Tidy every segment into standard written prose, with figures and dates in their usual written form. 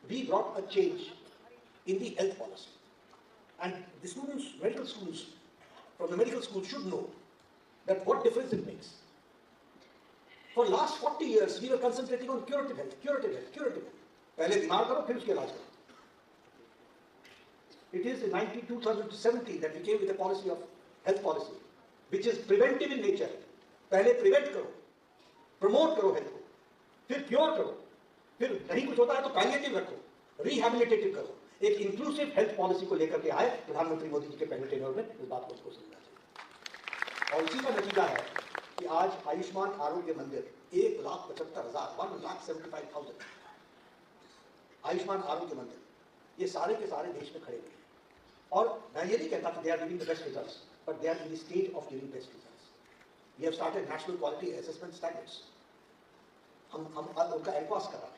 we brought a change in the health policy. And the students, medical students from the medical school should know that what difference it makes. For last 40 years, we were concentrating on curative health, curative health, curative health. पहले बीमार करो, फिर उसके इलाज करो. It is in 2017 that we came with a policy of health policy, which is preventive in nature. पहले prevent करो, promote करो health को, फिर cure करो, फिर नहीं कुछ होता है तो palliative रखो, rehabilitative करो. एक inclusive health policy को लेकर के आए प्रधानमंत्री मोदी जी के पहले टेन्योर में. इस बात को उसको समझना चाहिए. और इसी का नतीजा है कि आज आयुष्मान आरोग्य मंदिर 1,75,000 1,75,000 आयुष्मान आरोग्य मंदिर, ये सारे के सारे देश में खड़े हुए हैं. और मैं ये नहीं कहता कि they are giving the best results, but they are in the stage of giving best results. We have started national quality assessment standards. हम उनका एनफोर्स कर रहे हैं.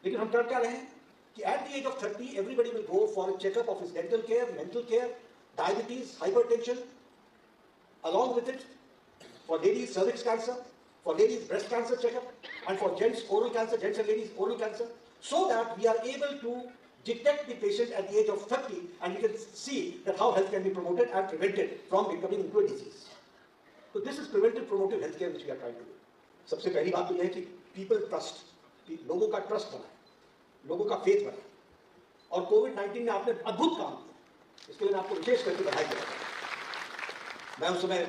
लेकिन हम कर क्या रहे हैं कि at the age of 30 everybody will go for a checkup of his dental care, mental care, diabetes, hypertension, along with it for ladies cervix cancer, for ladies breast cancer checkup, and for gents oral cancer, gents and ladies oral cancer, so that we are able to detect the patient at the age of 30 and you can see that how health can be promoted and prevented from becoming into a disease. So this is preventive promotive healthcare which we are trying to do. सबसे पहली बात तो यह है कि people trust, लोगों का trust बनाए, लोगों का फेथ बनाए. और कोविड-19 में आपने अद्भुत काम किया, इसके लिए मैं आपको विशेष करके बधाई देता हूं. मैं उस समय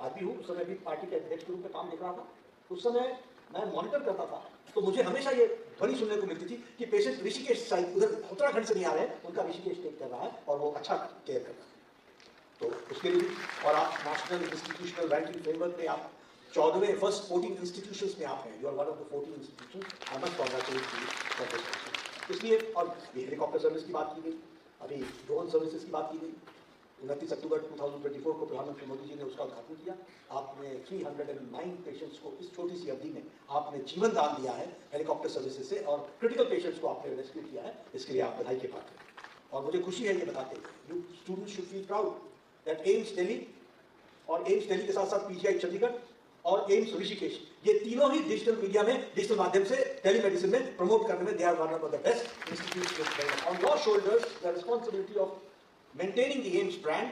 आदमी हूँ, उस समय भी पार्टी के अध्यक्ष के रूप में काम देख रहा था. उस समय मैं मॉनिटर करता था, तो मुझे हमेशा ये ध्वनि सुनने को मिलती थी कि पेशेंट ऋषिकेश साइड उधर उत्तराखंड से नहीं आ रहे हैं, उनका ऋषिकेश टेक कर रहा है और वो अच्छा केयर कर रहा है. तो उसके लिए और आप नेशनल इंस्टीट्यूशनल रैंकिंग फ्रेमवर्क में आप 14वें फर्स्ट 14 इंस्टीट्यूशंस में आप हैं. You are one of the 14 institutions. I must congratulate you. इसलिए और हेलीकॉप्टर सर्विस की बात की गई, अभी ड्रोन सर्विसेज की बात की गई. 29 अक्टूबर 2024 को प्रधानमंत्री मोदी जी ने उसका उद्घाटन किया. आपने 309 पेशेंट्स को इस छोटी सी अवधि में आपने जीवन दान दिया है हेलीकॉप्टर सर्विसेज से, और क्रिटिकल पेशेंट्स को आपने रेस्क्यू किया है. इसके लिए आप बधाई के पात्र हैं. और मुझे खुशी है ये बताते हुए, you students should feel proud that aims Delhi और एम्स दिल्ली के साथ साथ पीजीआई चंडीगढ़ और एम्स ऋषिकेश, ये तीनों ही डिजिटल मीडिया में, डिजिटल माध्यम से टेलीमेडिसिन में प्रमोट करने में they are one of the best institutes. On your shoulders the responsibility of maintaining the AIIMS brand,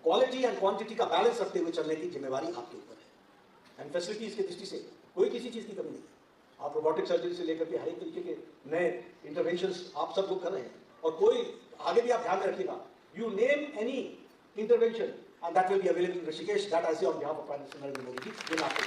quality and quantity का बैलेंस रखते हुए चलने की जिम्मेवारी आपके ऊपर है. एंड फैसिलिटीज की दृष्टि से कोई किसी चीज की कमी नहीं है. आप रोबोटिक सर्जरी से लेकर के हर एक तरीके के नए इंटरवेंशंस आप सब लोग कर रहे हैं. और कोई आगे भी आप ध्यान में रखिएगा, you name any intervention and that will be available in Rishikesh. That I say on behalf of prime minister Narendra Modi ji. ये मैं आपको